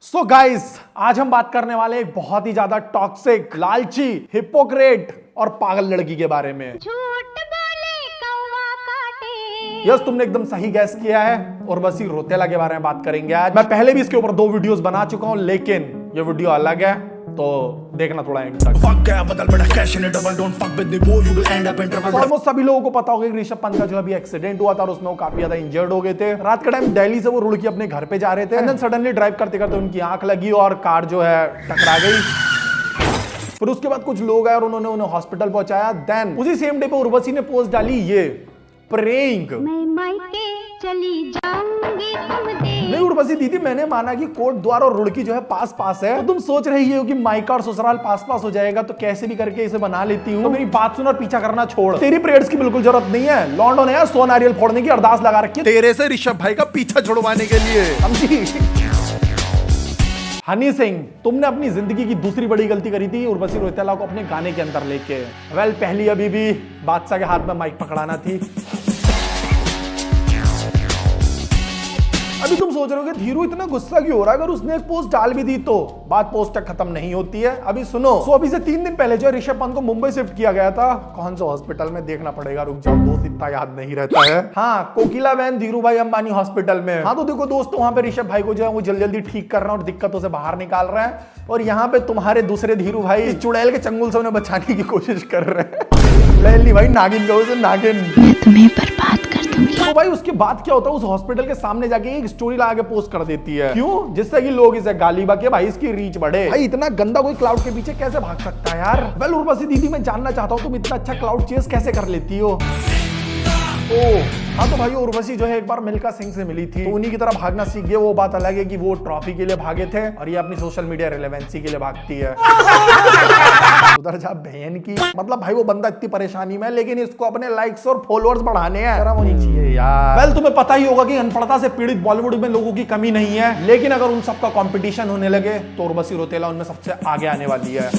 So guys, आज हम बात करने वाले एक बहुत ही ज्यादा टॉक्सिक, लालची, हिपोक्रेट और पागल लड़की के बारे में। झूठ बोले कौवा काटे। यस, तुमने एकदम सही गैस किया है। उर्वशी रौतेला के बारे में बात करेंगे आज। मैं पहले भी इसके ऊपर 2 वीडियोस बना चुका हूं, लेकिन ये वीडियो अलग है, तो देखना थोड़ा एंड तक। ऑलमोस्ट सभी लोगों को पता होगा कि ऋषभ पंत का जो अभी एक्सीडेंट हुआ था और उसमें वो काफी ज्यादा इंजर्ड हो गए थे। रात के टाइम दिल्ली से वो रुड़की अपने घर पे जा रहे थे, एंड देन सडनली ड्राइव करते करते उनकी आंख लगी और कार जो है टकरा गई। फिर उसके बाद कुछ लोग आए और उन्होंने उन्हें हॉस्पिटल पहुंचाया। देन उसी सेम डे पे उर्वशी ने पोस्ट डाली ये प्रेइंग। मैं मायके चली जाऊंगी तुम देख। नहीं उर्वशी दीदी, मैंने माना कि कोट द्वार और रुड़की जो है पास पास है, तो तुम सोच रही हो कि मायका और ससुराल पास पास हो जाएगा, तो कैसे भी करके इसे बना लेती हूँ। तो मेरी बात सुन और पीछा करना छोड़। तेरी प्रेयर्स की बिल्कुल जरूरत नहीं है। लॉन्डो ने 100 नारियल फोड़ने की अरदास लगा रखी है तेरे से ऋषभ भाई का पीछा छुड़वाने के लिए, समझी? हनी सिंह, तुमने अपनी जिंदगी की दूसरी बड़ी गलती करी थी उर्वशी रौतेला को अपने गाने के अंदर लेके। पहली अभी भी बादशाह के हाथ में माइक पकड़ाना थी। अभी तुम सोच रहे हो कि धीरू इतना गुस्सा क्यों हो रहा है, अगर उसने एक पोस्ट डाल भी दी तो बात पोस्ट तक खत्म नहीं होती है। अभी सुनो। अभी से 3 दिन पहले जो ऋषभ पंत को मुंबई शिफ्ट किया गया था, कौन सा हॉस्पिटल में देखना पड़ेगा, रुक जाओ दोस्त, इतना याद नहीं रहता है। हाँ, कोकिला बहन धीरू भाई अंबानी हॉस्पिटल में। हाँ तो देखो दोस्तों, वहां पे ऋषभ भाई को जो है वो जल्दी जल्दी ठीक कर रहे हैं और दिक्कतों से बाहर निकाल रहे हैं, और यहाँ पे तुम्हारे दूसरे धीरू भाई इस चुड़ैल के चंगुल से उन्हें बचाने की कोशिश कर रहे हैं। लैली भाई नागिन कहो से नागिन, मैं तुम्हें बर्बाद कर दूंगी। तो भाई उसके बाद क्या होता है, उस हॉस्पिटल के सामने जाके एक स्टोरी लगा के पोस्ट कर देती है। क्यों? जिससे कि लोग इसे गाली बके, भाई इसकी रीच बढ़े। भाई इतना गंदा कोई क्लाउड के पीछे कैसे भाग सकता है यार? वेल उर्वशी दीदी, मैं जानना चाहता हूँ तुम इतना अच्छा क्लाउड चेस कैसे कर लेती हो? हाँ तो भाई उर्वशी जो है एक बार मिल्खा सिंह से मिली थी, तो उन्हीं की तरह भागना सीख गए। वो बात अलग है कि वो ट्रॉफी के लिए भागे थे और ये अपनी सोशल मीडिया रिलेवेंसी के लिए भागती है। उधर जा बहन की, मतलब भाई वो बंदा इतनी परेशानी में है, लेकिन इसको अपने लाइक्स और फॉलोअर्स बढ़ाने हैं, शर्म होनी चाहिए यार। वेल तुम्हें पता ही होगा कि अनपढ़ता से पीड़ित बॉलीवुड में लोगों की कमी नहीं है, लेकिन अगर उन सबका कंपटीशन होने लगे तो उर्वशी रौतेला उनमें सबसे आगे आने वाली है।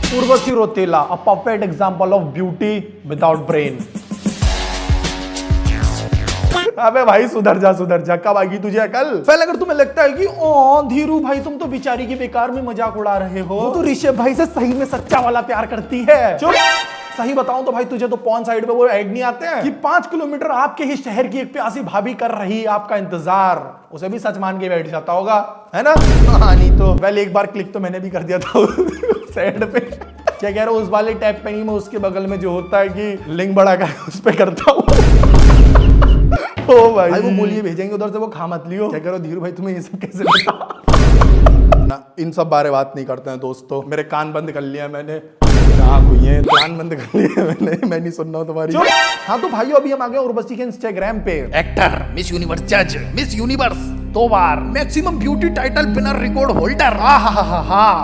Urvashi Rautela, a perfect example of beauty without brain। अबे भाई सुधर जा, कब आएगी तुझे अकल? पहले अगर तुम्हें लगता है कि ओ धीरू भाई तुम तो बेचारी की बेकार में मजाक उड़ा रहे हो, तो ऋषभ भाई से सही में सच्चा वाला प्यार करती है। चुप। सही बताऊं तो भाई तुझे तो पॉन साइड पे वो ऐड नहीं आते हैं कि 5 किलोमीटर आपके ही शहर की एक प्यासी भाभी कर रही आपका इंतजार, उसे भी सच मान के बैठ जाता होगा, है ना? हाँ नहीं तो वेल एक बार क्लिक तो मैंने भी कर दिया था साइड पे। क्या कह रहा हूँ, उस वाले टैप पे नहीं, मैं उसके बगल में जो होता है कि लिंक बड़ा का उस पे करता हूँ। ओ भाई वो बोलिए भेजेंगे उधर से, वो खा मत लियो। क्या कह रहा हूँ धीरू भाई, तुम्हें ये सब कैसे पता? ना इन सब बारे बात नहीं करते हैं दोस्तों, मेरे कान बंद कर लिया मैंने। कान बंद कर लिया मैंने, मैं नहीं सुन रहा हूँ तुम्हारी। हाँ तो भाइयों, अभी हम आ गए उर्वशी के इंस्टाग्राम पे। एक्टर, मिस यूनिवर्स जज, मिस यूनिवर्स 2 बार, maximum beauty title winner, record holder.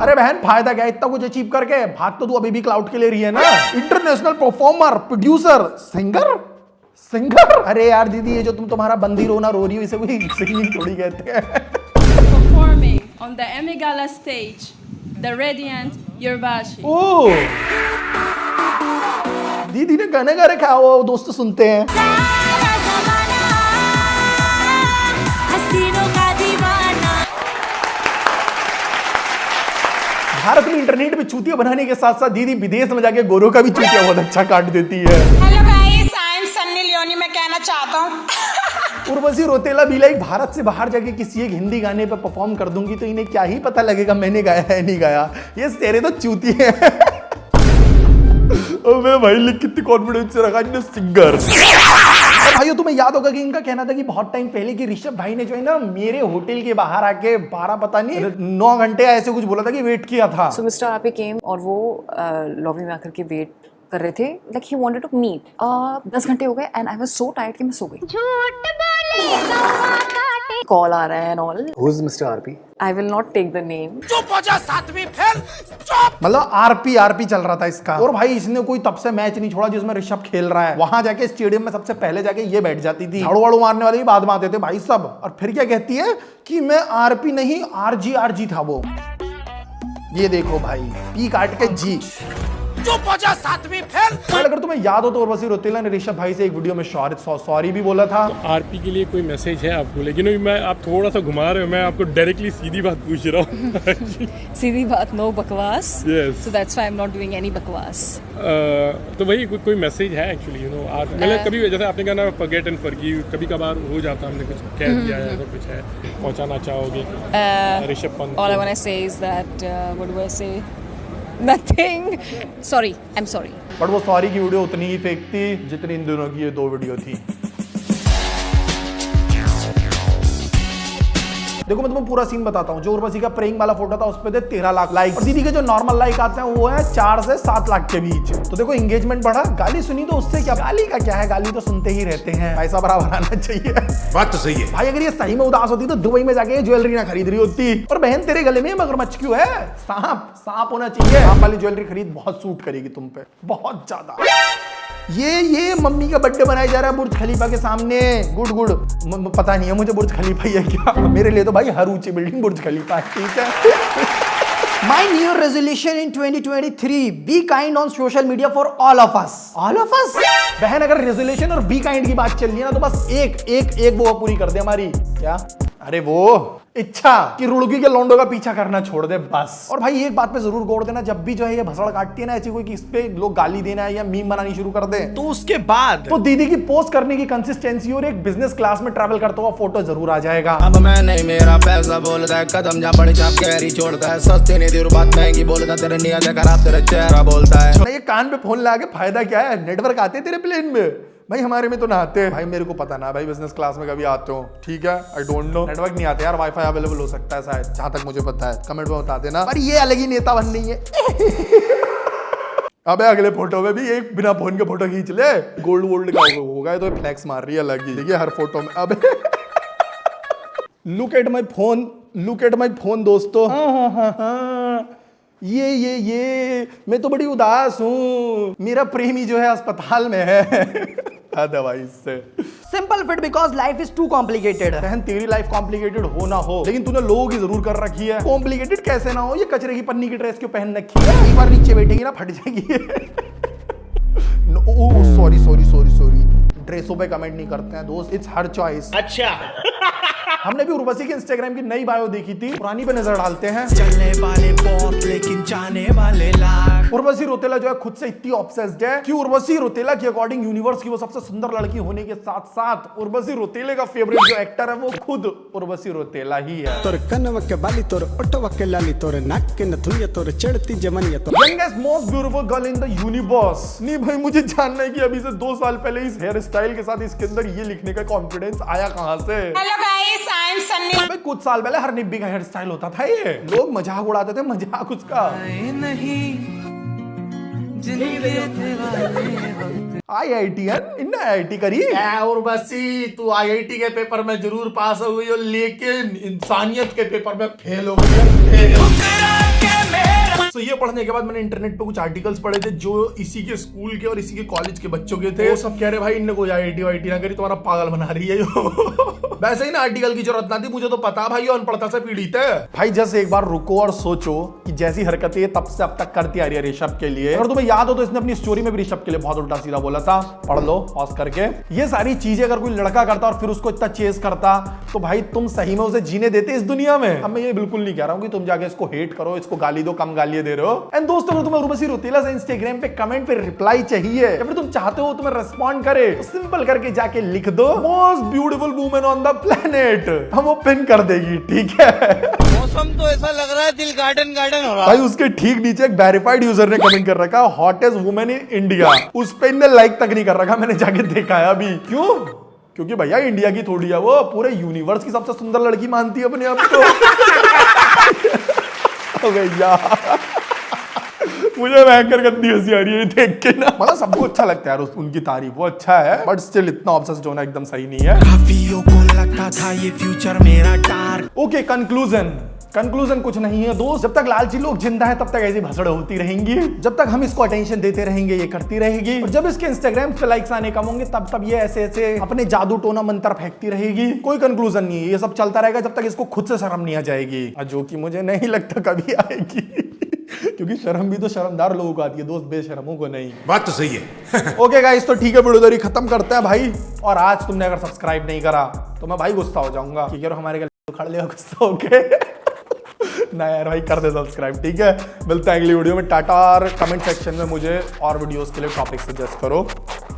अरे बहन फायदा क्या इतना कुछ अचीव करके? भाग तो तू अभी भी क्लाउड के ले रही है ना। International performer, producer, singer. अरे यार दीदी, ये जो तुम्हारा बंदी रोना रो रही हो, इसे कोई सिंगिंग थोड़ी कहते हैं। Performing on the Emmy Gala stage, the radiant Urvashi. ओ दीदी ने गाने गा रखा, वो दोस्त सुनते हैं। सारा ज़माना हसीनों का दीवाना। भारत में इंटरनेट पे चूतिया बनाने के साथ साथ दीदी विदेश में जाके गोरों का भी चूतिया बहुत अच्छा काट देती है। Hello guys, I am Sunny Leone. मैं कहना चाहता हूँ उर्वशी रौतेला भी लाइक भारत से बाहर जाके किसी एक हिंदी गाने पे परफॉर्म कर दूंगी तो इन्हें क्या ही पता लगेगा मैंने गाया है नहीं गाया, ये तेरे तो चूतिए हैं। अबे भाई लिख कितनी कॉन्फिडेंस से रखा इन्हें सिंगर। भाइयों तुम्हें याद होगा कि इनका कहना था कि बहुत टाइम पहले कि ऋषभ भाई ने जो है ना मेरे होटल के बाहर आके 12 पता नहीं 9 घंटे ऐसे कुछ बोला था कि वेट किया था। So Mr. RP came और वो लॉबी में आकर के वेट कर रहे थे, like he wanted to meet। 10 घंटे हो गए and I was so tired कि मैं सो गई। झूठ बोले कौवा काटे। कॉल आ रहा है and all। Who's Mr. RP? I will not take the name। मतलब आरपी चल रहा था इसका, और भाई इसने कोई तब से मैच नहीं छोड़ा जिसमें ऋषभ खेल रहा है। वहां जाके स्टेडियम में सबसे पहले जाके ये बैठ जाती थी, झाड़ू वाड़ू मारने वाले भी बाद में आते थे भाई सब, और फिर क्या कहती है कि मैं आरपी नहीं आरजी था वो। ये देखो भाई, पी काट के जी। चुप हो जा सातवीं फेल। पर अगर तुम्हें याद हो तो उर्वशी रौतेला ने ऋषभ भाई से एक वीडियो में सॉरी भी बोला था। आरपी के लिए कोई मैसेज है आपको? लेकिन अभी मैं आप थोड़ा सा घुमा रहे हो, मैं आपको डायरेक्टली सीधी बात पूछ रहा हूँ। सीधी बात, नो बकवास। Yes. So that's why I'm not doing any बकवास। तो वही कोई मैसेज है एक्चुअली, मतलब कभी जैसे आपने कहा ना फॉरगेट एंड फॉरगिव, कभी कभार हो जाता, हमने कुछ कह दिया है तो कुछ है पहुंचाना चाहोगे Rishabh Pant? All I want to say is that what do I say? Nothing. Sorry, I'm sorry. But वो सॉरी की वीडियो उतनी ही फेक थी जितनी इन दोनों की ये 2 वीडियो थी। देखो मैं तुम्हें पूरा सीन बताता हूँ। जो उर्वशी का प्रेइंग वाला फोटो था उस पे थे 13 लाख लाइक, और दीदी के जो नॉर्मल लाइक आते हैं वो है 4 से 7 लाख के बीच। तो देखो एंगेजमेंट बढ़ा, गाली सुनी तो उससे क्या, गाली का क्या है, गाली तो सुनते ही रहते हैं, पैसा बराबर आना चाहिए। बात तो सही है भाई। अगर ये सही में उदास होती तो दुबई में जाके ज्वेलरी ना खरीद रही होती। और बहन तेरे गले में मगरमच्छ क्यों है? सांप होना चाहिए। सांप वाली ज्वेलरी खरीद, बहुत सूट करेगी तुम पे, बहुत ज्यादा। ये मम्मी का बर्थडे मनाया जा रहा है बुर्ज खलीफा के सामने। गुड पता नहीं है मुझे बुर्ज खलीफा ही है क्या। मेरे लिए तो भाई हर ऊंची बिल्डिंग बुर्ज खलीफा है, ठीक है। My New Year resolution in 2023: be kind on social media for all of us. All of us? बहन अगर रेजोल्यूशन और बी काइंड की बात चल रही है ना तो बस एक वो पूरी कर दे हमारी। क्या? अरे वो इच्छा कि रुड़की के लौंडों का पीछा करना छोड़ दे बस। और भाई एक बात पे जरूर गौर देना, जब भी जो है ये भसड़ काटती है ना ऐसी कोई कि इस पे लोग गाली देना है या मीम बनानी शुरू कर दे, तो उसके बाद तो दीदी की पोस्ट करने की कंसिस्टेंसी और एक बिजनेस क्लास में ट्रैवल करता हुआ फोटो जरूर आ जाएगा। अब मैं नहीं, मेरा पैसा बोलता है, कदम जा बड़ी चाप कैरी छोड़ता है, सस्ती नहीं दूर बात महंगी बोलता, तेरे नियत है खराब, तेरा चेहरा बोलता है। ये कान पे फोन लगा के फायदा क्या है? नेटवर्क आते हैं तेरे प्लेन में? भाई हमारे में तो ना आते भाई, मेरे को पता ना भाई बिजनेस क्लास में कभी आते हो, ठीक है, आई डोंट नो। नेटवर्क नहीं आते यार, वाईफाई अवेलेबल हो सकता है शायद, जहां तक मुझे पता है, कमेंट में बता देना। पर ये अलग ही नेता बननी है। अबे अगले फोटो में भी एक बिना फोन के फोटो खींच ले, गोल्ड वोल्ड का होगा तो फ्लैक्स मार रही है अलग ही, देखिए हर फोटो में। अबे लुक एट माई फोन दोस्तों। ये मैं तो बड़ी उदास हूँ, मेरा प्रेमी जो है अस्पताल में है। दवाई से simple fit because life is too complicated. बहन तेरी लाइफ कॉम्प्लिकेटेड हो ना हो, लेकिन तूने लोगों की जरूर कर रखी है। कॉम्प्लिकेटेड कैसे ना हो, ये कचरे की पन्नी की ड्रेस क्यों पहन रखी है? एक बार नीचे बैठेगी ना फट जाएगी। सॉरी ड्रेसों पे कमेंट नहीं करते हैं दोस्त, इट्स हर चॉइस। अच्छा हमने भी उर्वशी के इंस्टाग्राम की नई बायो देखी थी, पुरानी पे नजर डालते हैं। चलने वाले बहुत लेकिन जाने वाले लाख। उर्वशी रौतेला जो है खुद से इतनी ऑब्सेस्ड है कि उर्वशी रौतेला की अकॉर्डिंग यूनिवर्स की वो सबसे सुंदर लड़की होने के साथ साथ उर्वशी रौतेला का फेवरेट जो एक्टर है वो खुद उर्वशी रौतेला ही है। तोर कनवके बाली, तोर ओटवके लाली, तोर नाक के नथुनिया, तोर चढ़ती जमनिया, तोर youngest most beautiful girl in the universe. नहीं भाई मुझे जानना है कि अभी से 2 साल पहले इस हेयर स्टाइल के साथ इसके अंदर ये लिखने का कॉन्फिडेंस आया कहां से? Hello guys, I am Sunny. अबे कुछ साल पहले हर निब्बी का हेयर स्टाइल होता था, ये लोग मजाक उड़ाते थे, मजाक उसका। IITN इन IIT करी उर्वशी, तू IIT के पेपर में जरूर पास हो गई हो, लेकिन इंसानियत के पेपर में फेल हो गई। तो ये पढ़ने के बाद मैंने इंटरनेट पे कुछ आर्टिकल्स पढ़े थे जो इसी के स्कूल के और इसी के कॉलेज के बच्चों के थे। वो सब कह रहे भाई इनने कोई IIT वाईटी ना करी, तुम्हारा पागल बना रही है। वैसे ही ना आर्टिकल की जरूरत ना थी, मुझे तो पता भाई अनपढ़ता से पीड़ित है। भाई जस्ट एक बार रुको और सोचो कि जैसी हरकतें तब से अब तक करती आ रही है ऋषभ के लिए। अगर तुम्हें याद हो तो इसने अपनी स्टोरी में भी ऋषभ के लिए बहुत उल्टा सीधा बोला था, पढ़ लो पॉज करके। ये सारी चीजें अगर कोई लड़का करता और फिर उसको इतना चेस करता तो भाई तुम सही में उसे जीने देते इस दुनिया में? अब मैं ये बिल्कुल नहीं कह रहा हूँ कि तुम जाके इसको हेट करो, इसको गाली दो, कम गालियां दे रहे हो। एंड दोस्तों अगर तुम्हें उर्वशी रौतेला से इंस्टाग्राम पे कमेंट पे रिप्लाई चाहिए या फिर तुम चाहते हो तुम्हें रिस्पॉन्ड करे, तो सिंपल करके जाके लिख दो most beautiful woman on the planet, हम वो पिन कर देगी, ठीक है? मौसम तो ऐसा लग रहा है दिल गार्डन गार्डन हो रहा भाई उसके ठीक नीचे एक वेरीफाइड यूजर ने कमेंट कर रखा हॉटेस्ट वुमन इन इंडिया, उस पे इनने लाइक तक नहीं कर रखा, मैंने जाके देखा है अभी। क्यों? क्योंकि भैया इंडिया की थोड़ी है वो, पूरे यूनिवर्स की सबसे सुंदर लड़की मानती है अपने आप को। भैया मुझे भयंकर गंदी हंसी आ रही है देख के ना। मतलब सबको अच्छा लगता है यार उनकी तारीफ, वो अच्छा है, बट स्टिल इतना ऑब्सेस्ड होना एकदम सही नहीं है। काफियों को लगता था ये फ्यूचर मेरा डार्क। ओके कंक्लूजन कुछ नहीं है दोस्त, जब तक लालची लोग जिंदा है तब तक ऐसी भसड़ होती रहेंगी, जब तक हम इसको अटेंशन देते रहेंगे ये करती रहेगी, और जब इसके इंस्टाग्राम पे लाइक्स आने कम होंगे तब ये ऐसे अपने जादू टोना मंत्र फेंकती रहेगी। कोई कंक्लूजन नहीं है, ये सब चलता रहेगा जब तक इसको खुद से शर्म नहीं आ जाएगी, जो कि मुझे नहीं लगता कभी आएगी। क्योंकि शर्म भी तो शर्मदार लोगों को आती है दोस्त, बेशर्मों को नहीं। बात तो सही है। ओके गाइस, तो ठीक है, वीडियो इधर ही खत्म करते हैं भाई। और आज तुमने अगर सब्सक्राइब नहीं करा तो मैं भाई गुस्सा हो जाऊंगा, ठीक है? और हमारे खड़ लेगा गुस्सा होके। ना यार भाई, कर दे सब्सक्राइब, ठीक है? मिलते हैं अगली वीडियो में, टाटा। और कमेंट सेक्शन में मुझे और वीडियोस के लिए टॉपिक सजेस्ट करो।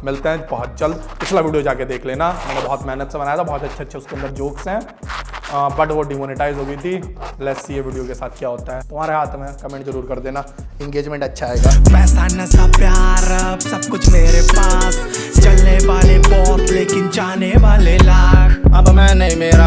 मिलते हैं बहुत जल्द। पिछला वीडियो जाके देख लेना, मैंने बहुत मेहनत से बनाया था, बहुत अच्छे उसके अंदर जोक्स हैं, बट वो डिमोनेटाइज हो गई थी। लेट्स सी ये वीडियो के साथ क्या होता है, तुम्हारे हाथ में, कमेंट जरूर कर देना, इंगेजमेंट अच्छा आएगा। पैसा नशा प्यार अब सब कुछ मेरे पास, चलने वाले बहुत लेकिन जाने वाले लाख। अब मैं नहीं मेरा